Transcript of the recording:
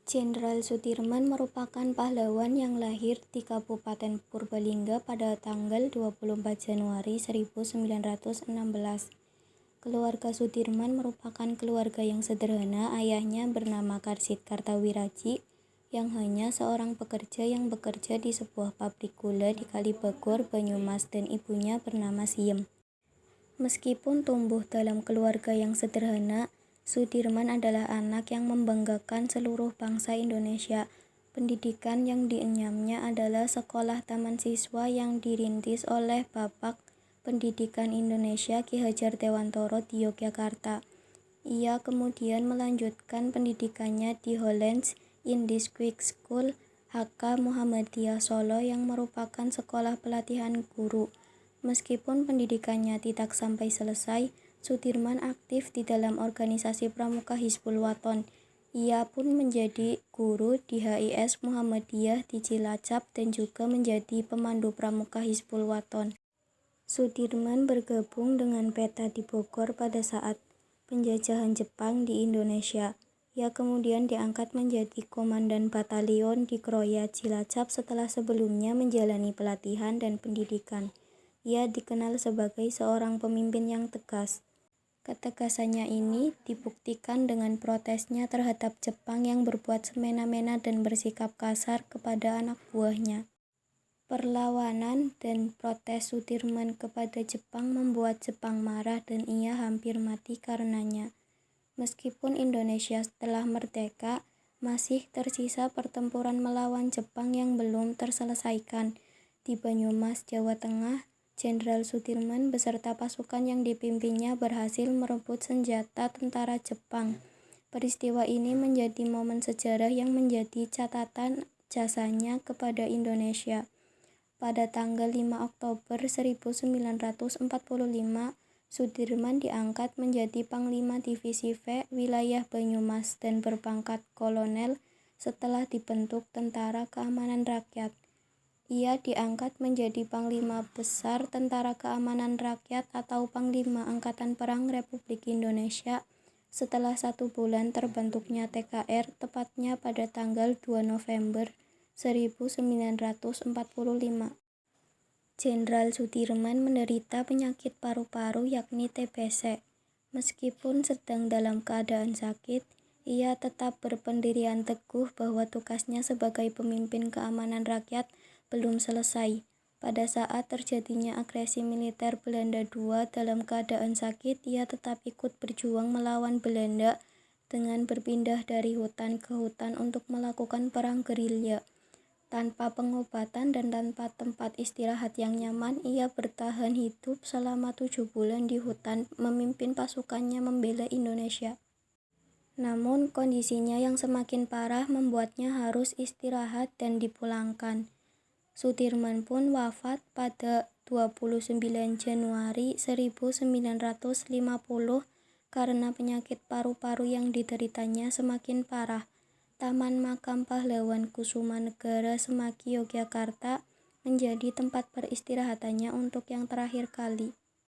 Jenderal Sudirman merupakan pahlawan yang lahir di Kabupaten Purbalingga pada tanggal 24 Januari 1916. Keluarga Sudirman merupakan keluarga yang sederhana. Ayahnya bernama Karsid Kartawiraji yang hanya seorang pekerja yang bekerja di sebuah pabrik gula di Kalibagor, Banyumas, dan ibunya bernama Siem. Meskipun tumbuh dalam keluarga yang sederhana, Sudirman adalah anak yang membanggakan seluruh bangsa Indonesia. Pendidikan yang dienyamnya adalah sekolah taman siswa yang dirintis oleh Bapak Pendidikan Indonesia Ki Hajar Dewantoro di Yogyakarta. Ia kemudian melanjutkan pendidikannya di Hollands Indies Quick School HK Muhammadiyah Solo yang merupakan sekolah pelatihan guru. Meskipun pendidikannya tidak sampai selesai, Sudirman aktif di dalam organisasi pramuka Hizbul Wathan. Ia pun menjadi guru di HIS Muhammadiyah di Cilacap dan juga menjadi pemandu pramuka Hizbul Wathan. Sudirman bergabung dengan PETA di Bogor pada saat penjajahan Jepang di Indonesia. Ia kemudian diangkat menjadi komandan batalion di Kroya, Cilacap setelah sebelumnya menjalani pelatihan dan pendidikan. Ia dikenal sebagai seorang pemimpin yang tegas. Ketegasannya ini dibuktikan dengan protesnya terhadap Jepang yang berbuat semena-mena dan bersikap kasar kepada anak buahnya. Perlawanan dan protes Sudirman kepada Jepang membuat Jepang marah dan ia hampir mati karenanya. Meskipun Indonesia telah merdeka, masih tersisa pertempuran melawan Jepang yang belum terselesaikan. Di Banyumas, Jawa Tengah, Jenderal Sudirman beserta pasukan yang dipimpinnya berhasil merebut senjata tentara Jepang. Peristiwa ini menjadi momen sejarah yang menjadi catatan jasanya kepada Indonesia. Pada tanggal 5 Oktober 1945, Sudirman diangkat menjadi Panglima Divisi V wilayah Banyumas dan berpangkat kolonel setelah dibentuk Tentara Keamanan Rakyat. Ia diangkat menjadi Panglima Besar Tentara Keamanan Rakyat atau Panglima Angkatan Perang Republik Indonesia setelah 1 bulan terbentuknya TKR, tepatnya pada tanggal 2 November 1945. Jenderal Sudirman menderita penyakit paru-paru yakni TBC. Meskipun sedang dalam keadaan sakit, ia tetap berpendirian teguh bahwa tugasnya sebagai pemimpin keamanan rakyat belum selesai. Pada saat terjadinya agresi militer Belanda II dalam keadaan sakit, ia tetap ikut berjuang melawan Belanda dengan berpindah dari hutan ke hutan untuk melakukan perang gerilya. Tanpa pengobatan dan tanpa tempat istirahat yang nyaman, ia bertahan hidup selama 7 bulan di hutan, memimpin pasukannya membela Indonesia. Namun kondisinya yang semakin parah membuatnya harus istirahat dan dipulangkan. Sudirman pun wafat pada 29 Januari 1950 karena penyakit paru-paru yang dideritanya semakin parah. Taman Makam Pahlawan Kusumanegara Semaki Yogyakarta menjadi tempat peristirahatannya untuk yang terakhir kali.